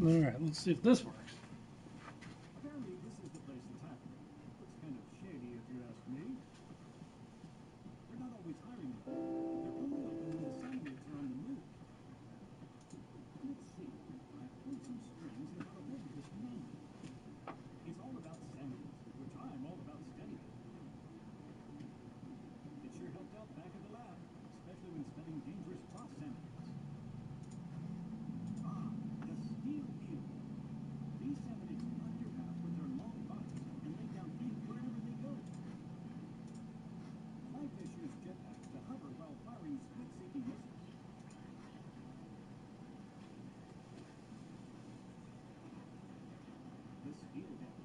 Alright, let's see if this works. Apparently, this is the place that's happening. Looks kind of shady if you ask me. They're not always hiring them. They're only open when the Samuels are on the move. Let's see. I pulled some strings and got a hold of this manual. It's all about Samuels, which I'm all about studying. It sure helped out back at the lab, especially when studying dangerous cross Samuels. The steel wheel. These Samuels run your path with their long bodies and lay down ink wherever they go. Fly fishers jetpacks to hover while firing split-seeking missiles. The steel head.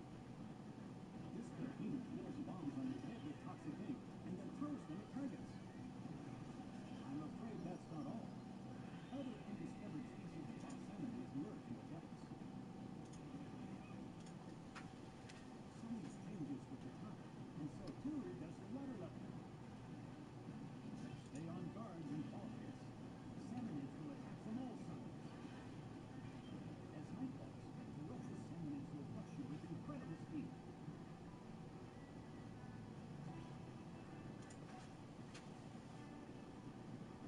This behemoth builds bombs on its head with toxic ink and then throws them at targets. I'm afraid that's not all. Other undiscovered species of cross Samuels lurk in the depths. Science changes with the tide, and so too does the water level. Stay on guard when fall hits. Salmonids will attack from all sides. As night falls, ferocious salmonids will rush you with incredible speed.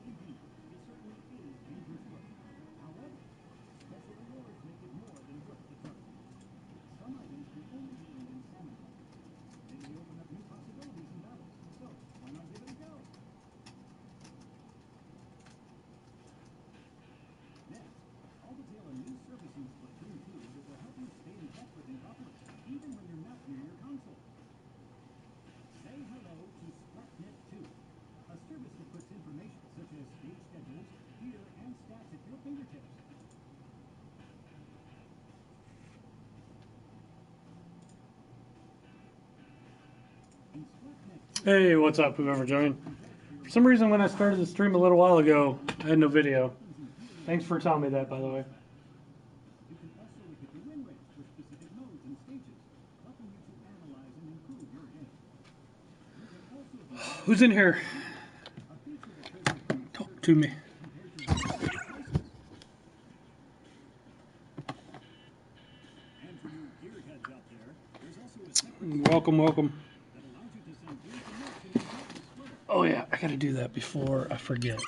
Indeed, it certainly is dangerous work. However, special rewards make it more than worth the trouble. Some items can only be earned in salmon hunt. They may open up new possibilities in battles, so why not give it a go? Next, I'll detail a new servicing platoon too that will help you stay in touch with Incopolis, even when you're not near your console. Say hello to SplatNet 2, a service that puts information such as stage schedules, gear, and stats at your fingertips. In SplatNet 2, Hey, what's up, whoever joined? For some reason, when I started the stream a little while ago, I had no video. Thanks for telling me that, by the way. you can also look at the win rates for specific modes and stages, helping you to analyze and improve your game. You can also view Who's in here? a feature that shows you current Talk to me. compared to recent prices. And for you gearheads out there, there's also a separate Welcome, welcome. that allows you to send information without display. Oh yeah, I gotta do that before I forget.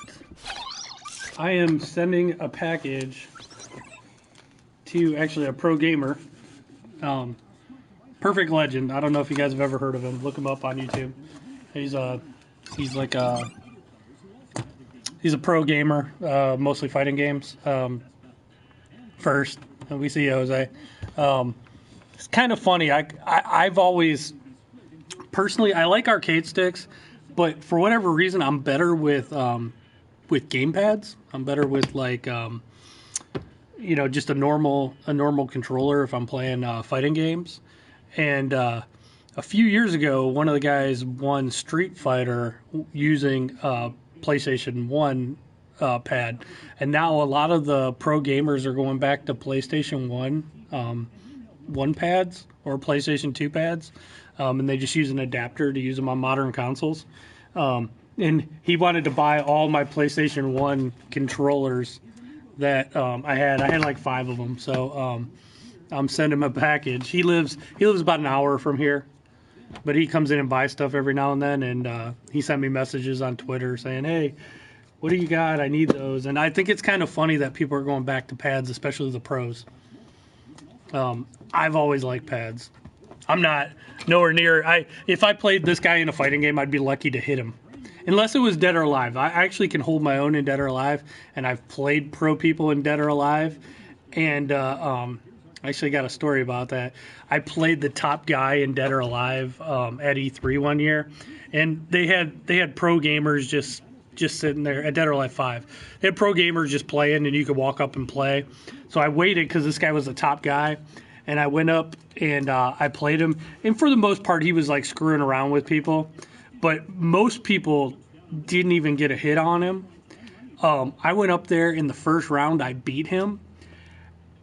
I am sending a package to actually a pro gamer. Perfect Legend. I don't know if you guys have ever heard of him. Look him up on YouTube. He's like he's a pro gamer, mostly fighting games. First, and we see Jose. It's kind of funny. I've always personally I like arcade sticks, but for whatever reason I'm better with gamepads. I'm better with like just a normal controller if I'm playing fighting games. And a few years ago, one of the guys won Street Fighter using PlayStation 1 pad, and now a lot of the pro gamers are going back to PlayStation 1 pads or PlayStation 2 pads, and they just use an adapter to use them on modern consoles. And he wanted to buy all my PlayStation 1 controllers that I had. I had like 5 of them, so I'm sending him a package. He lives about an hour from here, but he comes in and buys stuff every now and then, and he sent me messages on Twitter saying, hey, what do you got? I need those. And I think it's kind of funny that people are going back to pads, especially the pros. I've always liked pads. I'm not nowhere near. If I played this guy in a fighting game, I'd be lucky to hit him. Unless it was Dead or Alive. I actually can hold my own in Dead or Alive, and I've played pro people in Dead or Alive. And I actually got a story about that. I played the top guy in Dead or Alive at E3 one year, and they had pro gamers just sitting there at Dead or Alive 5. They had pro gamers just playing, and you could walk up and play. So I waited because this guy was the top guy, and I went up and I played him. And for the most part, he was like screwing around with people, but most people didn't even get a hit on him. I went up there in the first round. I beat him.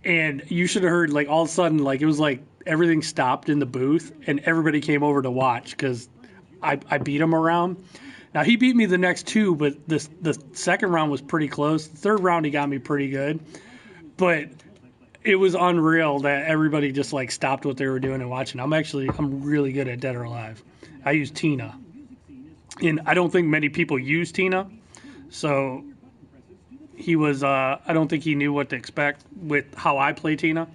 And you should have heard, like, all of a sudden, like, it was like everything stopped in the booth and everybody came over to watch because I beat him around. Now he beat me the next two, but the second round was pretty close. The third round he got me pretty good, but it was unreal that everybody just like stopped what they were doing and watching. I'm really good at Dead or Alive. I use Tina, and I don't think many people use Tina, so he was. I don't think he knew what to expect with how I play Tina.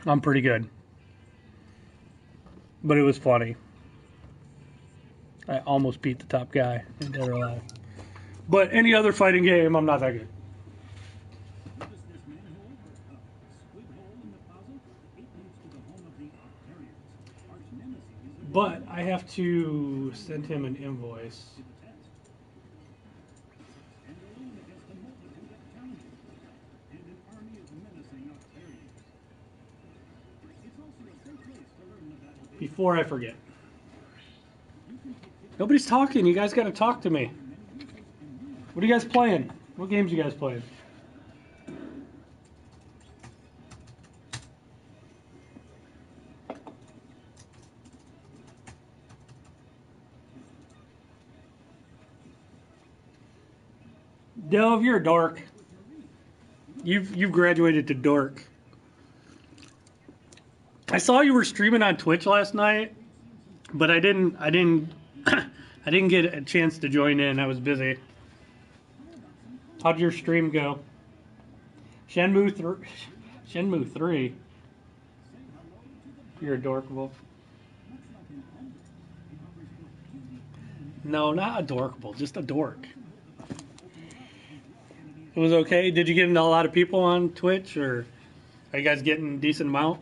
I'm pretty good, but it was funny. I almost beat the top guy in Dead or Alive. But any other fighting game, I'm not that good. Notice this manhole? Squid hole in the plaza? It leads to the home of the Octarians, arch nemesis of But I have to send him an invoice. the test. And alone against a multitude of challenges, and an army of menacing Octarians. It's also a safe place to learn the battle basics. Before I forget. Nobody's talking. You guys got to talk to me. What are you guys playing? What games are you guys playing? Dove, you're a dork. You've graduated to dork. I saw you were streaming on Twitch last night, but I didn't I didn't get a chance to join in. I was busy. How'd your stream go? Shenmue 3. You're adorkable. No, not adorkable, just a dork. It was okay. Did you get a lot of people on Twitch, or are you guys getting a decent amount?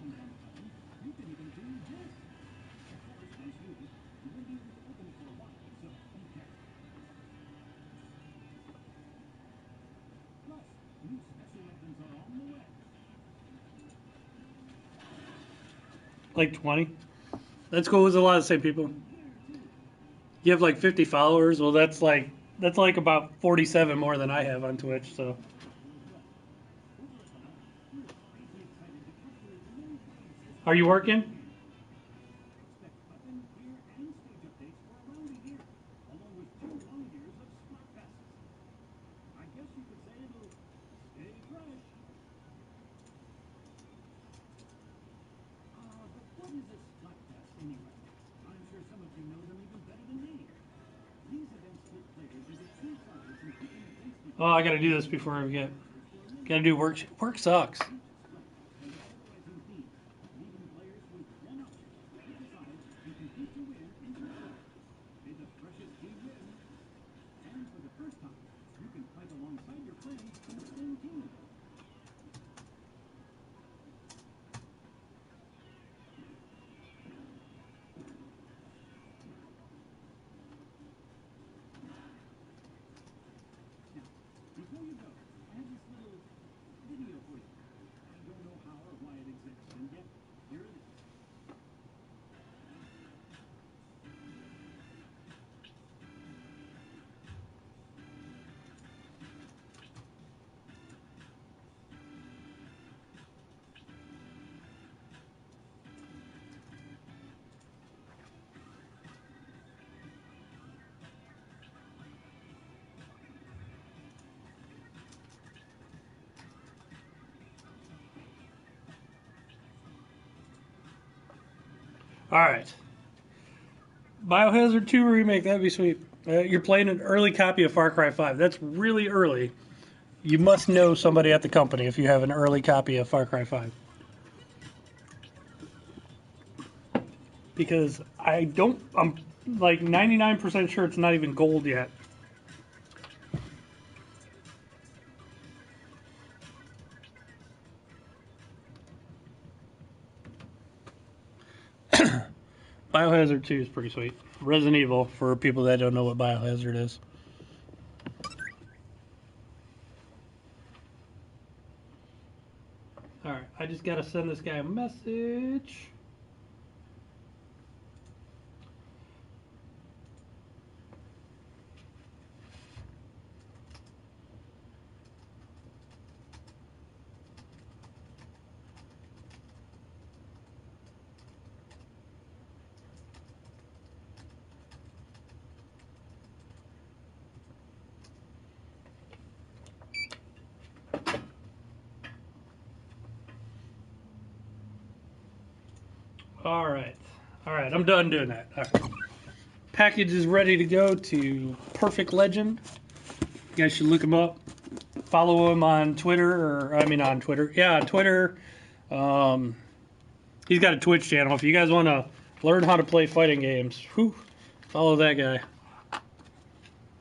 Like 20? That's cool. It was a lot of the same people. You have like 50 followers. Well, that's like about 47 more than I have on Twitch. So, are you working? Oh, I gotta do this before I forget. Gotta do work. Work sucks. Before you go, I have this little video for you. I don't know how or why it exists, and yet here it is. All right. Biohazard 2 remake. That'd be sweet. You're playing an early copy of Far Cry 5. That's really early. You must know somebody at the company if you have an early copy of Far Cry 5. Because I'm like 99% sure it's not even gold yet. Biohazard 2 is pretty sweet. Resident Evil, for people that don't know what Biohazard is. Alright, I just gotta send this guy a message. All right. All right, I'm done doing that. All right. Package is ready to go to Perfect Legend. You guys should look him up. Follow him on Twitter, on Twitter. Yeah, on Twitter. He's got a Twitch channel. If you guys want to learn how to play fighting games, follow that guy. I'm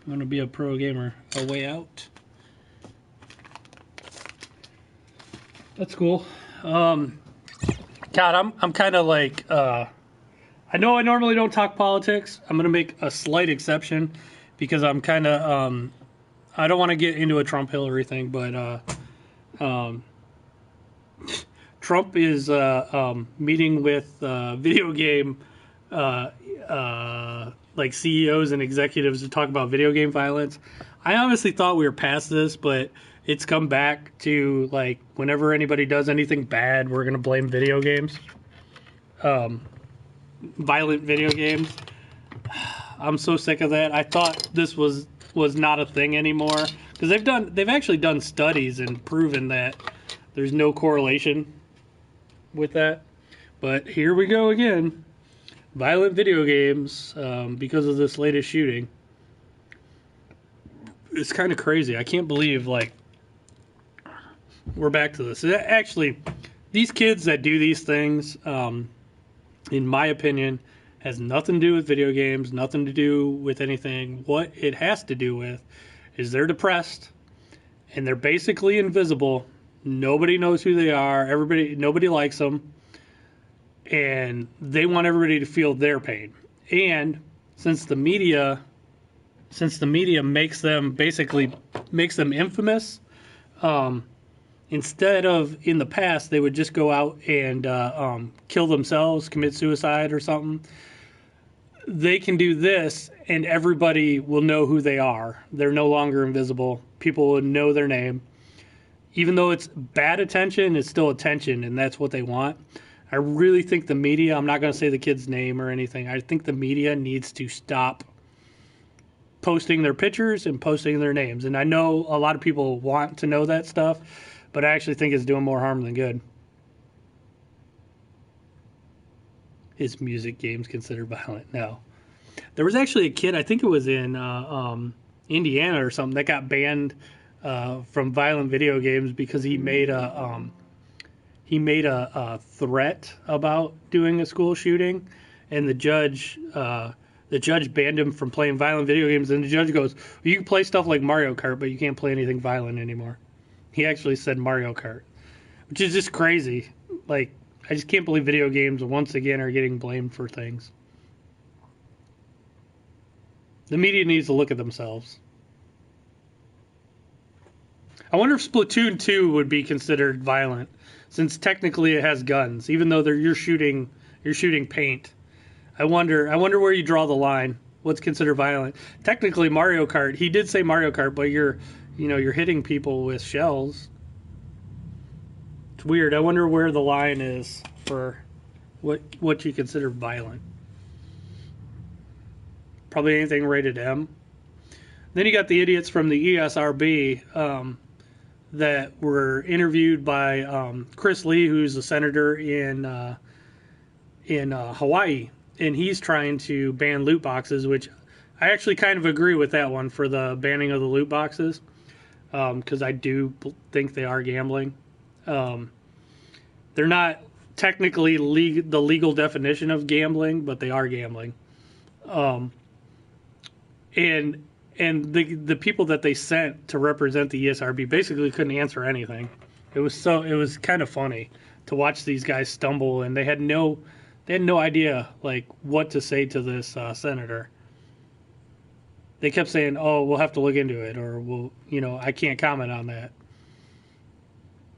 going to be a pro gamer. A way out. That's cool. God, I'm kind of like, I know I normally don't talk politics. I'm going to make a slight exception because I'm kind of, I don't want to get into a Trump-Hillary thing, but Trump is meeting with video game like CEOs and executives to talk about video game violence. I honestly thought we were past this, but it's come back to like whenever anybody does anything bad, we're gonna blame video games, violent video games. I'm so sick of that. I thought this was not a thing anymore because they've actually done studies and proven that there's no correlation with that. But here we go again. Violent video games because of this latest shooting. It's kind of crazy. I can't believe like we're back to this. Actually, these kids that do these things, in my opinion, has nothing to do with video games, nothing to do with anything. What it has to do with is they're depressed and they're basically invisible. Nobody knows who they are. Nobody likes them. And they want everybody to feel their pain. And since the media makes them infamous, instead of in the past they would just go out and kill themselves, commit suicide or something. They can do this and everybody will know who they are. They're no longer invisible. People will know their name. Even though it's bad attention, it's still attention, and that's what they want. I really think the media, I'm not going to say the kid's name or anything, I think the media needs to stop posting their pictures and posting their names. And I know a lot of people want to know that stuff, but I actually think it's doing more harm than good. Is music games considered violent? No. There was actually a kid, I think it was in Indiana or something, that got banned from violent video games because he made a threat about doing a school shooting, and the judge banned him from playing violent video games. And the judge goes, well, "You can play stuff like Mario Kart, but you can't play anything violent anymore." He actually said Mario Kart, which is just crazy. Like, I just can't believe video games once again are getting blamed for things. The media needs to look at themselves. I wonder if Splatoon 2 would be considered violent, since technically it has guns, even though you're shooting paint. I wonder where you draw the line. What's considered violent? Technically, Mario Kart. He did say Mario Kart, but you're hitting people with shells. It's weird. I wonder where the line is for what you consider violent. Probably anything rated M. Then you got the idiots from the ESRB that were interviewed by Chris Lee, who's a senator in Hawaii, and he's trying to ban loot boxes, which I actually kind of agree with that one for the banning of the loot boxes, because I do think they are gambling. They're not technically the legal definition of gambling, but they are gambling. And the people that they sent to represent the ESRB basically couldn't answer anything. It was kind of funny to watch these guys stumble, and they had no idea like what to say to this senator. They kept saying, "Oh, we'll have to look into it," or I can't comment on that.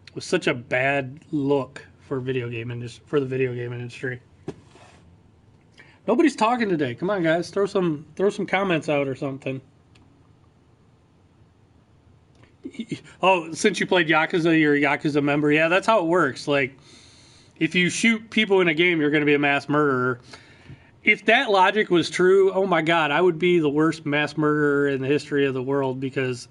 It was such a bad look for the video game industry. Nobody's talking today. Come on, guys, throw some comments out or something. Oh, since you played Yakuza, you're a Yakuza member. Yeah, that's how it works. Like, if you shoot people in a game, you're going to be a mass murderer. If that logic was true, oh my God, I would be the worst mass murderer in the history of the world, because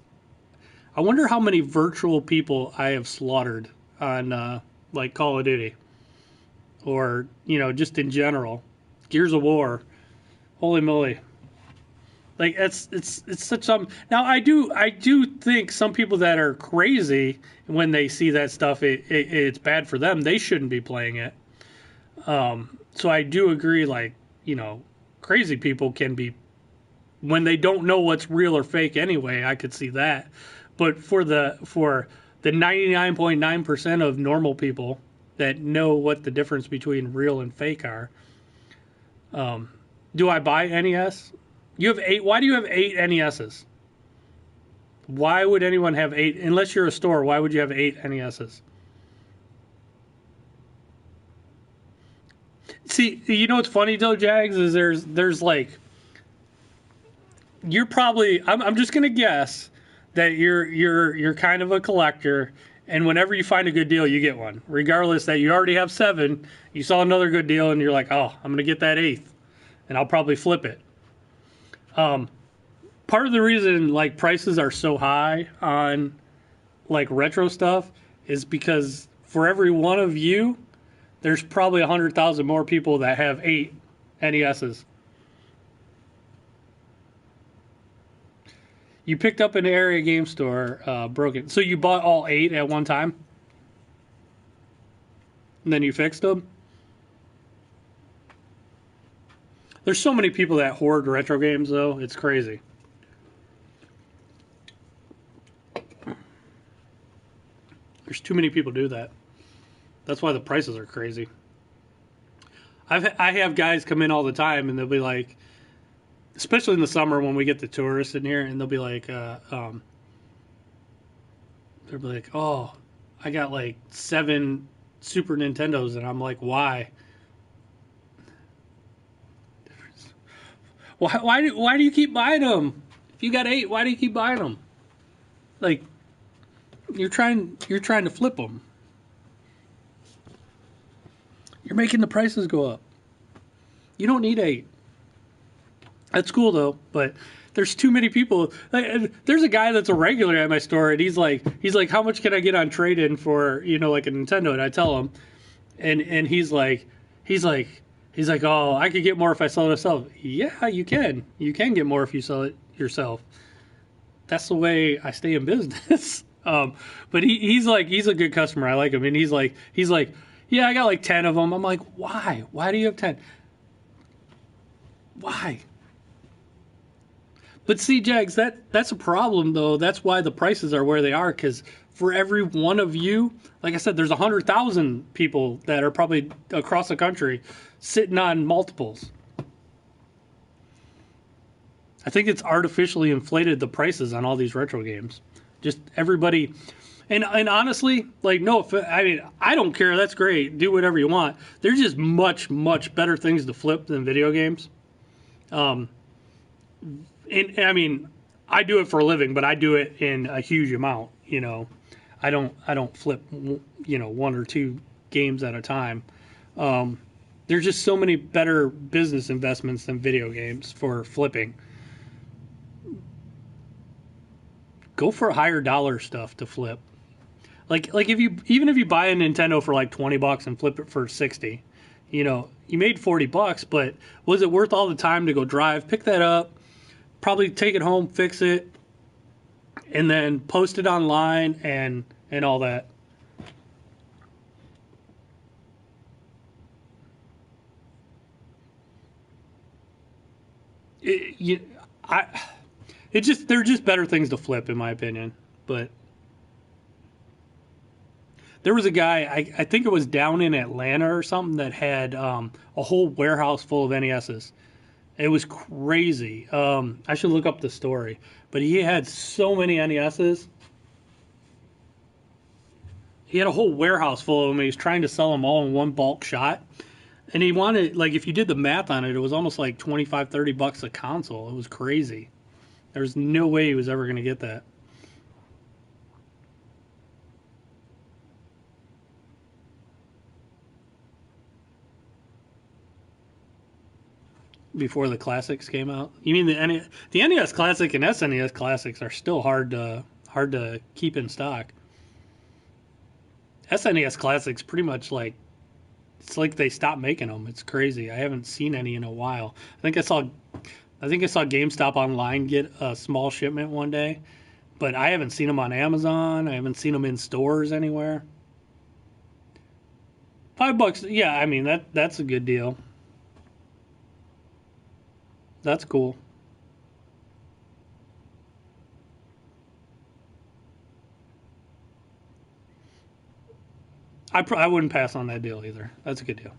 I wonder how many virtual people I have slaughtered on like Call of Duty. or just in general. Gears of War, holy moly! Like it's such some. Now I do think some people that are crazy when they see that stuff, it's bad for them. They shouldn't be playing it. So I do agree. Like crazy people can be when they don't know what's real or fake anyway. I could see that, but for the 99.9% of normal people that know what the difference between real and fake are, do I buy NES? You have 8. Why do you have 8 NESs? Why would anyone have 8? Unless you're a store, why would you have 8 NESs? See, what's funny though, Jags, is there's like you're probably I'm just gonna guess that you're kind of a collector, and whenever you find a good deal, you get one, regardless that you already have 7. You saw another good deal, and you're like, oh, I'm gonna get that 8th, and I'll probably flip it. Part of the reason like prices are so high on like retro stuff is because for every one of you, there's probably 100,000 more people that have 8 NESs. You picked up an area game store broken, so you bought all 8 at one time, and then you fixed them. There's so many people that hoard retro games, though. It's crazy. There's too many people do that. That's why the prices are crazy. I have guys come in all the time, and they'll be like, especially in the summer when we get the tourists in here, and they'll be like, oh, I got like 7 Super Nintendos, and I'm like, why? Why do you keep buying them? If you got 8, why do you keep buying them? Like, you're trying to flip them. You're making the prices go up. You don't need 8. That's cool though, but there's too many people. There's a guy that's a regular at my store, and he's like, how much can I get on trade-in for like a Nintendo? And I tell him, and he's like, oh, I could get more if I sell it myself. Yeah, you can. You can get more if you sell it yourself. That's the way I stay in business. But he's a good customer. I like him, and he's like, yeah, I got like 10 of them. I'm like, why? Why do you have 10? Why? But see, Jags, that's a problem though. That's why the prices are where they are, because for every one of you, like I said, there's 100,000 people that are probably across the country sitting on multiples. I think it's artificially inflated the prices on all these retro games. Just everybody, and honestly, like I don't care. That's great. Do whatever you want. There's just much better things to flip than video games. And I mean, I do it for a living, but I do it in a huge amount. I don't flip 1 or 2 games at a time. There's just so many better business investments than video games for flipping. Go for higher dollar stuff to flip. Like if you buy a Nintendo for like $20 and flip it for 60, you made $40, but was it worth all the time to go drive, pick that up, probably take it home, fix it, and then post it online and all that? They're just better things to flip in my opinion. But there was a guy, I think it was down in Atlanta or something, that had a whole warehouse full of NESs. It was crazy. I should look up the story, but he had so many NESs. He had a whole warehouse full of them. He was trying to sell them all in one bulk shot. And he wanted, like, if you did the math on it, it was almost like $25-30 a console. It was crazy. There was no way he was ever going to get that. Before the classics came out. You mean the NES Classic and SNES Classics are still hard to keep in stock. SNES Classics pretty much like It's like they stopped making them. It's crazy. I haven't seen any in a while. I think I saw GameStop online get a small shipment one day, but I haven't seen them on Amazon. I haven't seen them in stores anywhere. $5, yeah. I mean that's a good deal. That's cool. I wouldn't pass on that deal either. That's a good deal.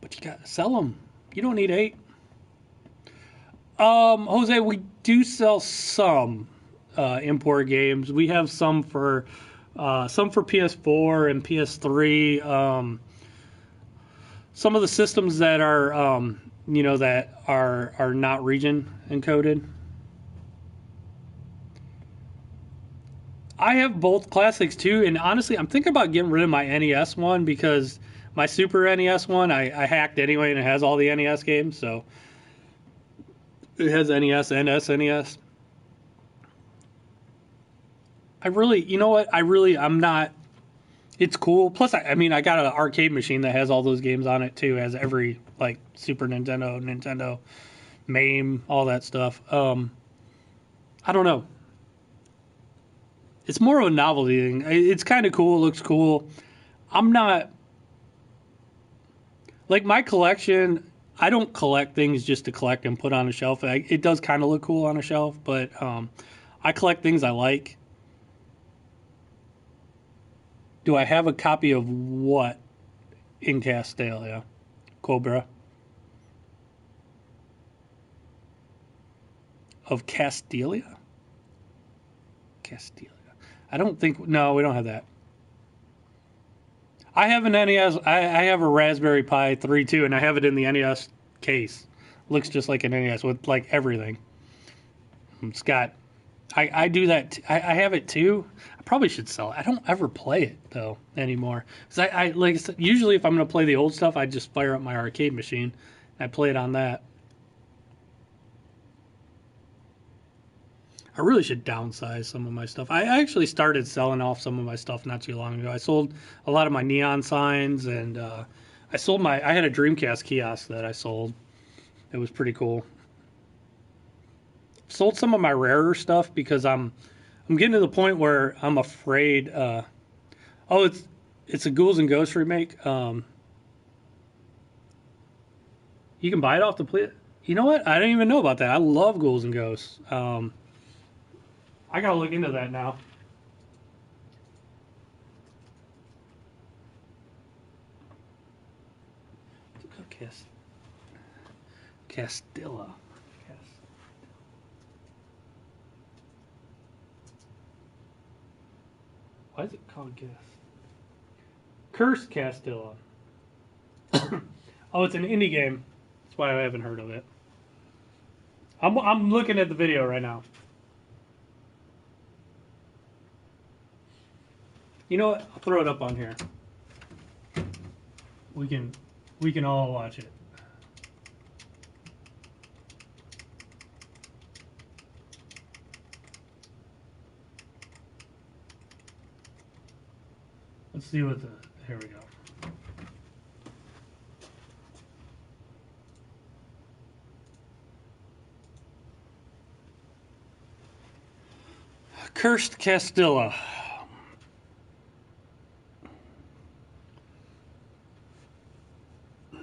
But you got to sell them. You don't need 8. Jose, we do sell some import games. We have some for PS4 and PS3. Some of the systems that are that are not region encoded. I have both classics too, and honestly, I'm thinking about getting rid of my NES one because my Super NES one I hacked anyway, and it has all the NES games, so it has NES and SNES. I really, you know what? I'm not. It's cool. Plus, I mean, I got an arcade machine that has all those games on it too. It has every like Super Nintendo, Nintendo, MAME, all that stuff. I don't know. It's more of a novelty thing. It's kind of cool. It looks cool. I'm not like my collection. I don't collect things just to collect and put on a shelf. It does kind of look cool on a shelf, but I collect things I like. Do I have a copy of what in Castalia? Cobra? Of Castalia? Castalia. I don't think. No, we don't have that. I have an NES. I have a Raspberry Pi 3 too, and I have it in the NES case. Looks just like an NES with like everything. It's got. I do that. I have it too. I probably should sell it. I don't ever play it though anymore. Cause I like I said, usually if I'm gonna play the old stuff, I just fire up my arcade machine. And I play it on that. I really should downsize some of my stuff. I actually started selling off some of my stuff not too long ago. I sold a lot of my neon signs, and I sold my. I had a Dreamcast kiosk that I sold. It was pretty cool. Sold some of my rarer stuff because I'm getting to the point where I'm afraid. Oh, it's a Ghouls and Ghosts remake. You can buy it off the play. You know what? I didn't even know about that. I love Ghouls and Ghosts. I gotta look into that now. Castilla. Why is it called Cursed Castilla? Oh, it's an indie game. That's why I haven't heard of it. I'm looking at the video right now. You know what? I'll throw it up on here. We can all watch it. Let's see what the. Here we go. Cursed Castilla.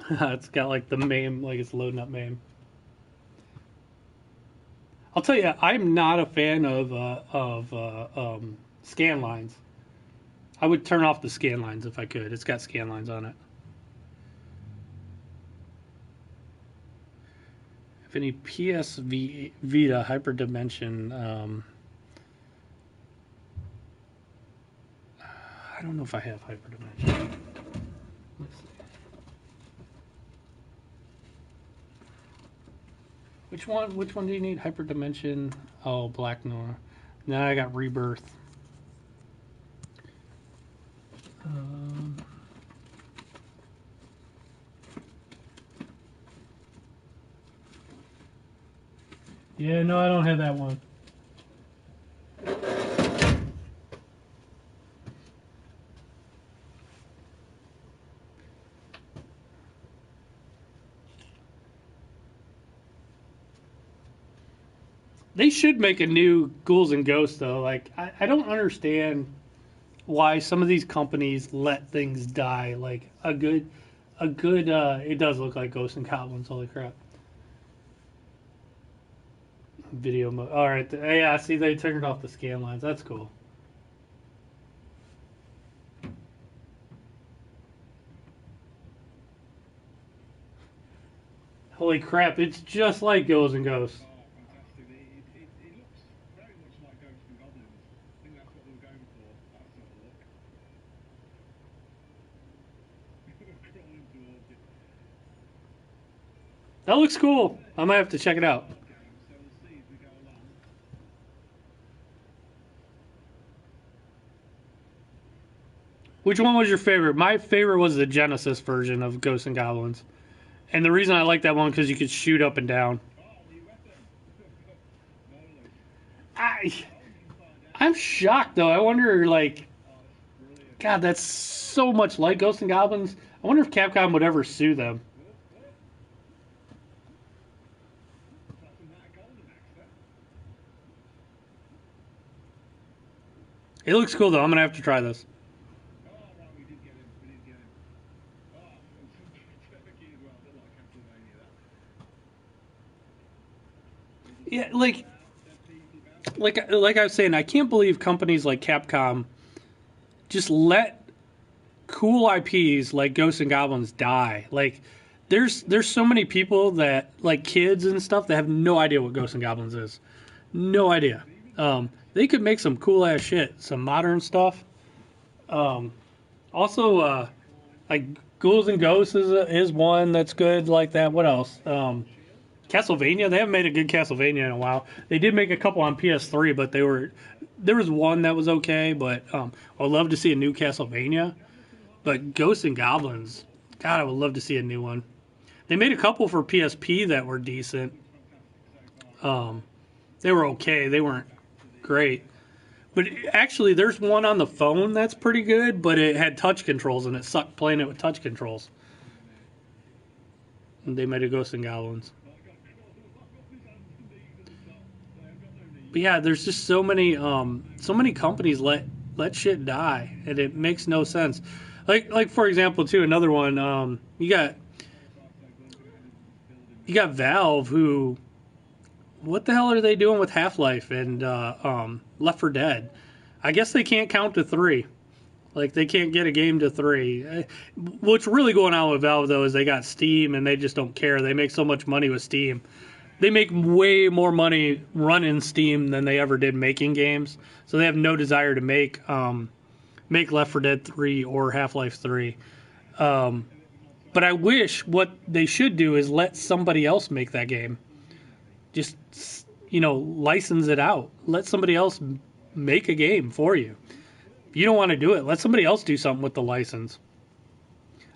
It's got like the MAME, like it's loading up MAME. I'll tell you, I'm not a fan of scan lines. I would turn off the scan lines if I could. It's got scan lines on it. If any PS Vita Hyperdimension, I don't know if I have Hyperdimension. Let's see. Which one? Which one do you need? Hyperdimension. Oh, Black Noir. Now I got Rebirth. Yeah, no, I don't have that one. They should make a new Ghouls and Ghosts though. Like I don't understand why some of these companies let things die. Like a good. It does look like Ghosts and Goblins. Holy crap! Video mode. All right. Yeah. See, they turned off the scan lines. That's cool. Holy crap! It's just like Ghouls and Ghosts. Oh, fantastic. It looks very much like Ghosts and Goblins. I think that's what they were going for, that sort of look. Crawling towards it. That looks cool. I might have to check it out. Okay, so we'll see as we go along. Which one was your favorite? My favorite was the Genesis version of Ghosts and Goblins. And the reason I like that one because you could shoot up and down. Oh, new weapon. Knowledge. I, Oh, you can find out. I'm shocked though. I wonder, like, Oh, that's brilliant. God, that's so much like Ghosts and Goblins. I wonder if Capcom would ever sue them. It's like some Matt Golden axe there. It looks cool though. I'm gonna have to try this. Oh, right, we did get him. We did get him. Oh, and some turkey as well. A bit like Castlevania, that. Yeah, like Dead people about. like I was saying, I can't believe companies like Capcom just let cool IPs like Ghosts and Goblins die. Like there's so many people that like kids and stuff that have no idea what Ghosts and Goblins is. No idea. They could make some cool ass shit, some modern stuff. Also, like Ghouls and Ghosts is one that's good like that. What else? Castlevania. They haven't made a good Castlevania in a while. They did make a couple on PS3, but there was one that was okay. But I'd love to see a new Castlevania. But Ghosts and Goblins, God, I would love to see a new one. They made a couple for PSP that were decent. They were okay. They weren't great. But actually, there's one on the phone that's pretty good, but it had touch controls and it sucked playing it with touch controls. And they made a Ghosts and Goblins. But yeah, there's just so many companies let shit die, and it makes no sense. Like for example, too, another one. You got Valve, who, what the hell are they doing with Half-Life and Left 4 Dead? I guess they can't count to 3. Like they can't get a game to 3. What's really going on with Valve though is they got Steam and they just don't care. They make so much money with Steam. They make way more money running Steam than they ever did making games. So they have no desire to make Left 4 Dead 3 or Half-Life 3. But I wish what they should do is let somebody else make that game. Just, license it out. Let somebody else make a game for you. If you don't want to do it, let somebody else do something with the license.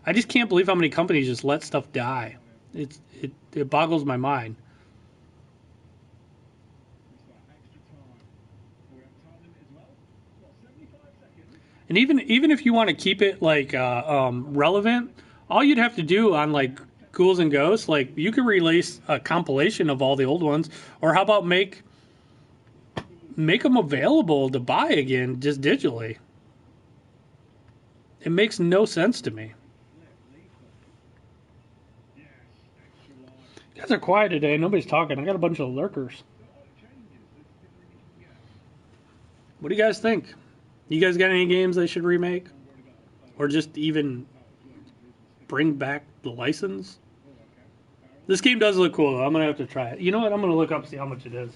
I just can't believe how many companies just let stuff die. It boggles my mind. And even if you want to keep it like relevant, all you'd have to do on like Ghouls and Ghosts, like you could release a compilation of all the old ones, or how about make them available to buy again just digitally. It makes no sense to me. You guys are quiet today. Nobody's talking. I got a bunch of lurkers. What do you guys think? You guys got any games they should remake? Or just even bring back the license? This game does look cool, though. I'm going to have to try it. You know what? I'm going to look up and see how much it is.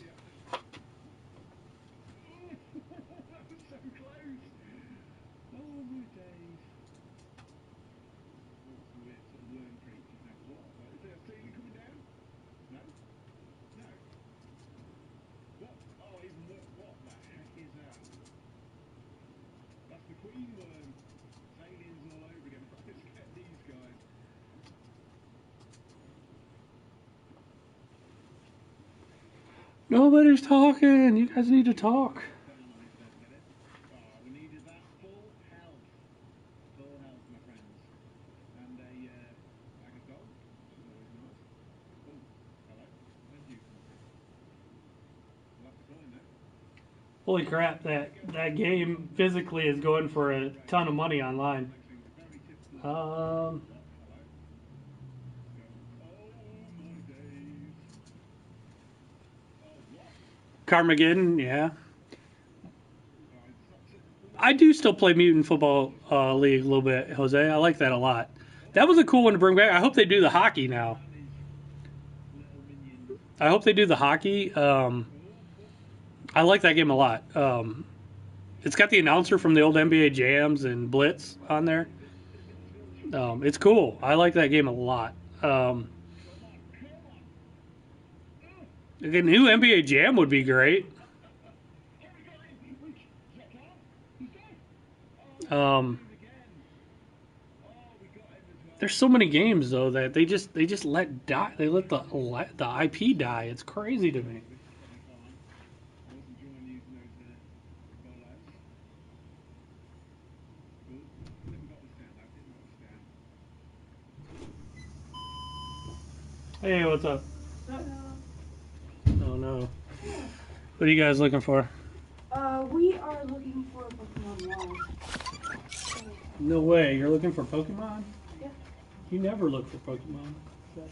Nobody's talking. You guys need to talk. We needed that full health. Full health, my friends. And a bag of gold. Always nice. Oh, hello. Thank you. Holy crap! That game physically is going for a ton of money online. Um, Carmageddon, yeah. I do still play Mutant Football League a little bit, Jose. I like that a lot. That was a cool one to bring back. I hope they do the hockey now. I hope they do the hockey. I like that game a lot. It's got the announcer from the old NBA Jams and Blitz on there. It's cool. I like that game a lot. A new NBA Jam would be great. Um, there's so many games though that they just let die. They let the IP die. It's crazy to me. Hey, what's up? Oh no. What are you guys looking for? We are looking for a Pokemon Live. No way. You're looking for Pokemon? Yeah. You never look for Pokemon. Yeah,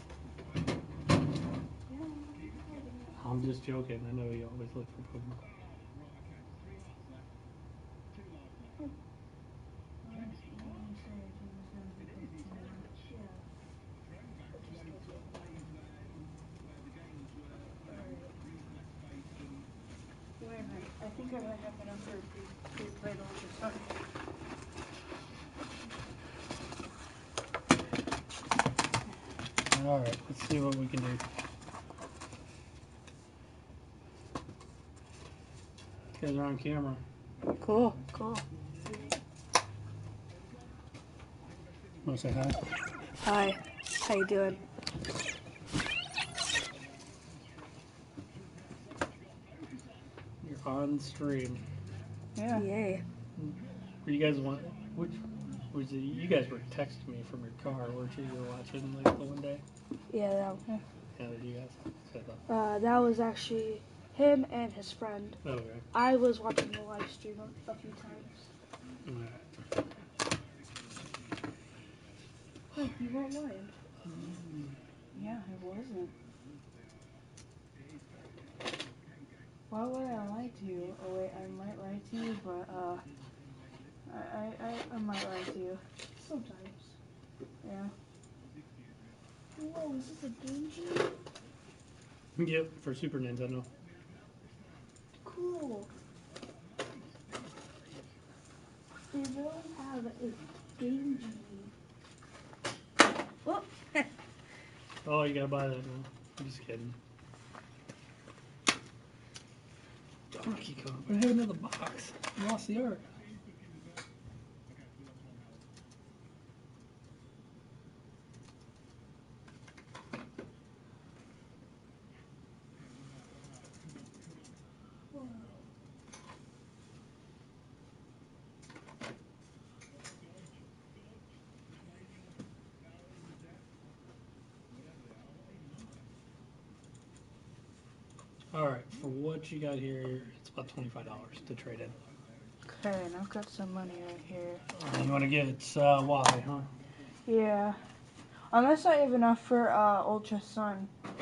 I'm just joking. I know you always look for Pokemon. wait a minute. I think I might have enough for to play the Ultra Sun. All right. Let's see what we can do. You guys are on camera. Cool. Cool. Want to say hi? Hi. How you doing? You're on stream. Yeah. Yay. You guys want which? Was it, you guys were texting me from your car, weren't you? You were watching like the one day. Yeah, Yeah, did you guys? Say that. that was actually him and his friend. Okay. I was watching the live stream a few times. All right. Wait, you weren't lying. Yeah, I wasn't. Why would I lie to you? Oh wait, I might lie to you, but I might lie to you. Sometimes. Yeah. Whoa, is this a Game Genie? Yep, for Super Nintendo. Cool. They really have a Game Genie. Whoop. Oh, you gotta buy that now. I'm just kidding. Donkey Kong. I have another box. I lost the art. All right, for what you got here, it's about $25 to trade in. Okay, and I've got some money right here. You want to get why, huh? Yeah. Unless I have enough for Ultra Sun. How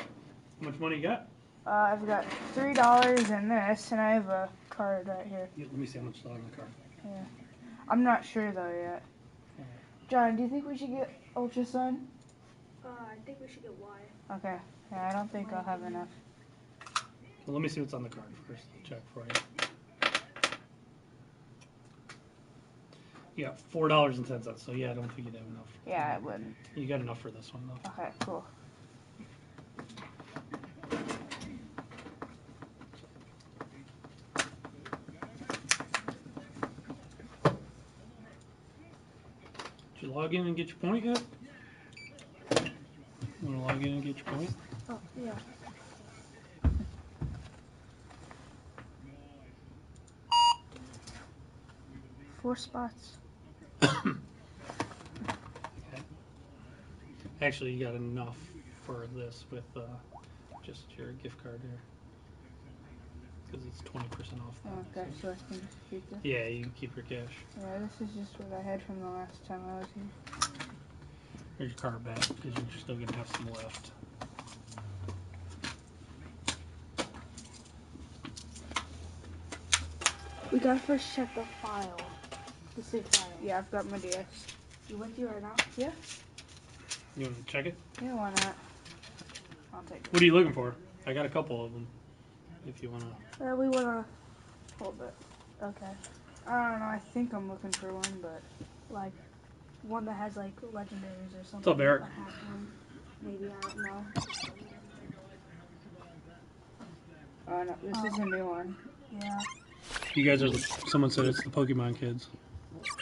much money you got? I've got $3 in this, and I have a card right here. Yeah, let me see how much is on the card. Yeah. I'm not sure though yet. John, do you think we should get Ultra Sun? I think we should get Y. Okay. Yeah, I don't think I'll have enough. Well, let me see what's on the card first. I'll check for you. Yeah, $4.10. So yeah, I don't think you'd have enough. Yeah, I wouldn't. You got enough for this one though. Okay, cool. Did you log in and get your point yet? You want to log in and get your point? Oh, yeah. Four spots. Actually, you got enough for this with just your gift card here. because it's 20% off. Okay, so I can just keep this. Yeah, you can keep your cash. Yeah, this is just what I had from the last time I was here. Here's your card back because you're still gonna have some left. We gotta first check the file. The save file. Yeah, I've got my DS. You with you right now? Yeah. You want to check it? Yeah, why not? I'll take it. What are you looking for? I got a couple of them. If you wanna. We wanna Hold it. Okay. I don't know. I think I'm looking for one, but like one that has like legendaries or something. What's up, Eric? Like a half one. Maybe, I don't know. oh no, this is a new one. Yeah. You guys are the. Someone said it's the Pokemon kids.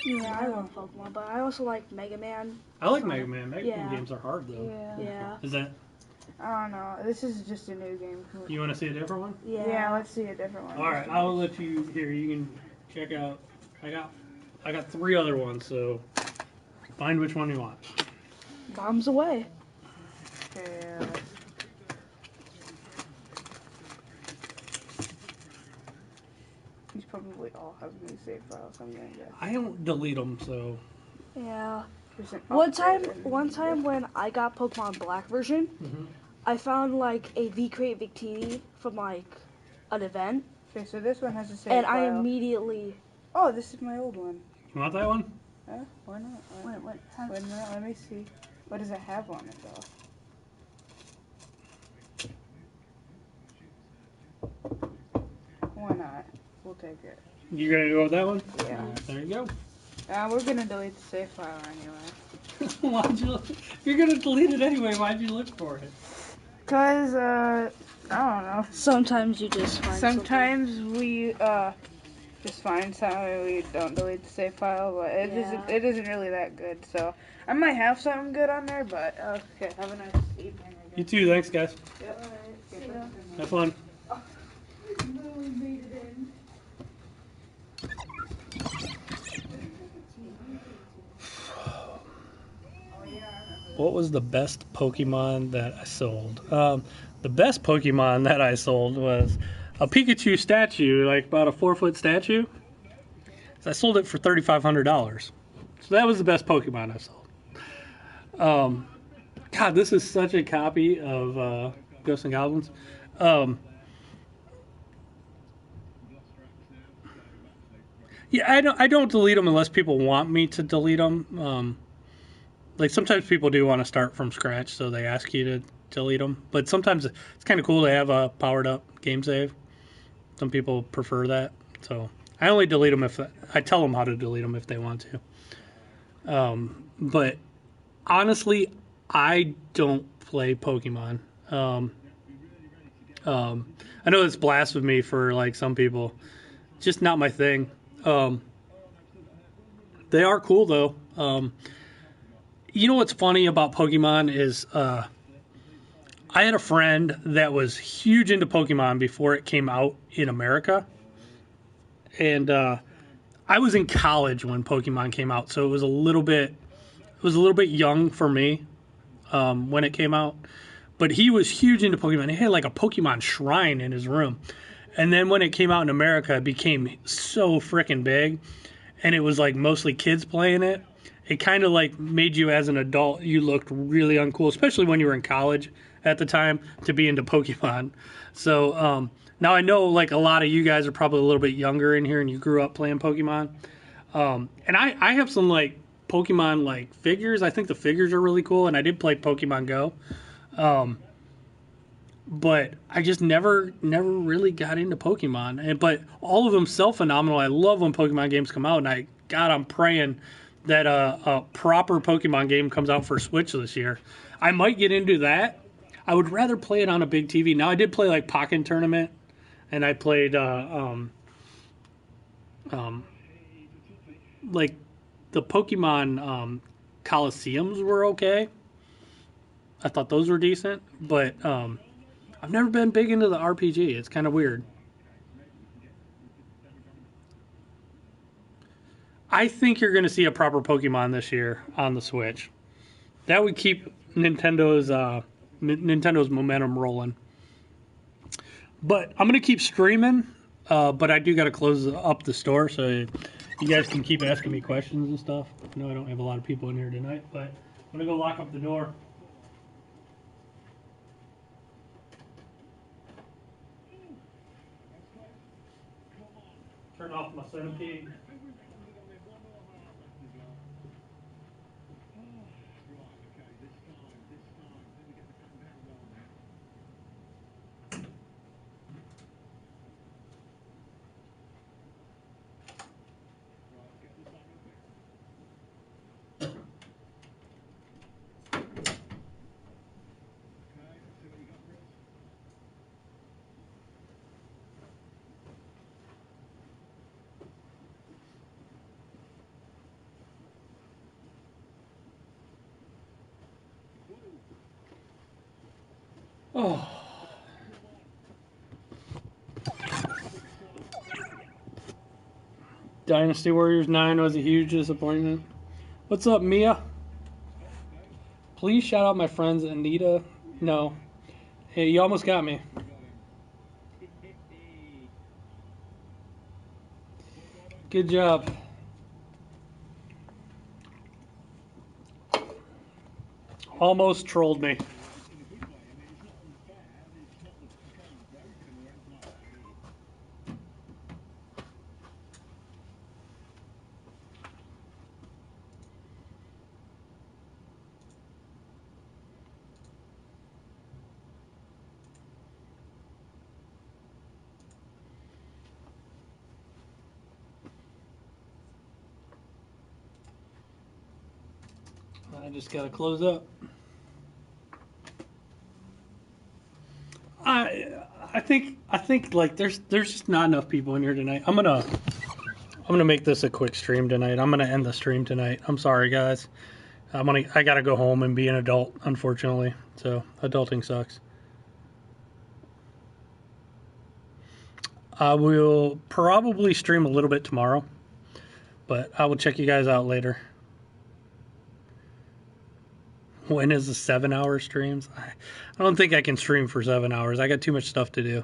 Yeah, I love Pokemon, but I also like Mega Man. I like Mega Man. Mega Man Yeah. games are hard though. Yeah. Yeah. Is that? I don't know. This is just a new game. You want to see a different one? Yeah, let's see a different one. All right, I'll let you here. You can check out. I got 3 other ones, so find which one you want. Bombs away. Okay, these probably all have new save files. I'm gonna guess. I don't delete them, so. Yeah. There's an One upgrade. time when I got Pokemon Black version, Mhm. I found like a V-Crate Victini from like an event, Okay, so this one has a save and file. I immediately. Oh, this is my old one. You want that one? Huh? Why not? Wait, Wait a minute. Let me see. What does it have on it though? Why not? We'll take it. You gonna go with that one? Yeah. There you go. We're gonna delete the save file anyway. Why'd you? If you're gonna delete it anyway, why'd you look for it? Cause I don't know. Sometimes you just find Sometimes we just find something we don't delete the save file, but it isn't really that good. So I might have something good on there, but okay. Have a nice evening. I You guess. too. Thanks, guys. Yep. Have fun. What was the best Pokemon that I sold? The best Pokemon that I sold was a Pikachu statue, like about a 4-foot statue. So I sold it for $3,500. So that was the best Pokemon I sold. God, this is such a copy of Ghosts and Goblins. Yeah, I don't delete them unless people want me to delete them. Like sometimes people do want to start from scratch, so they ask you to delete them. But sometimes it's kind of cool to have a powered up game save. Some people prefer that, so I only delete them if I tell them how to delete them if they want to. But honestly, I don't play Pokemon. I know it's blasphemy for like some people, just not my thing. They are cool though. You know what's funny about Pokemon is I had a friend that was huge into Pokemon before it came out in America. And I was in college when Pokemon came out, so it was a little bit young for me when it came out. But he was huge into Pokemon. He had like a Pokemon shrine in his room. And then when it came out in America, it became so freaking big. And it was like mostly kids playing it. It kind of like made you as an adult, you looked really uncool, especially when you were in college at the time, to be into Pokemon. So now I know like a lot of you guys are probably a little bit younger in here and you grew up playing Pokemon. And I have some like Pokemon like figures. I think the figures are really cool, and I did play Pokemon Go. But I just never really got into Pokemon. But all of them sell phenomenal. I love when Pokemon games come out, and I'm praying that a proper Pokemon game comes out for Switch this year. I might get into that. I would rather play it on a big TV. Now I did play like Pokken Tournament, and I played like the Pokemon Coliseums were okay. I thought those were decent, but I've never been big into the RPG. It's kind of weird. I think you're going to see a proper Pokemon this year on the Switch. That would keep Nintendo's momentum rolling. But I'm going to keep streaming But I do got to close up the store, so you guys can keep asking me questions and stuff. I know I don't have a lot of people in here tonight, but I'm going to go lock up the door. Turn off my centipede. Oh. Dynasty Warriors 9 was a huge disappointment. What's up, Mia? Please shout out my friends Anita. No. Hey, you almost got me. Good job. Almost trolled me. I just gotta close up. I think like there's just not enough people in here tonight. I'm gonna make this a quick stream tonight. I'm gonna end the stream tonight. I'm sorry, guys. I gotta go home and be an adult, unfortunately. So adulting sucks. I will probably stream a little bit tomorrow, but I will check you guys out later. When is the 7-hour streams? I don't think I can stream for 7 hours. I got too much stuff to do.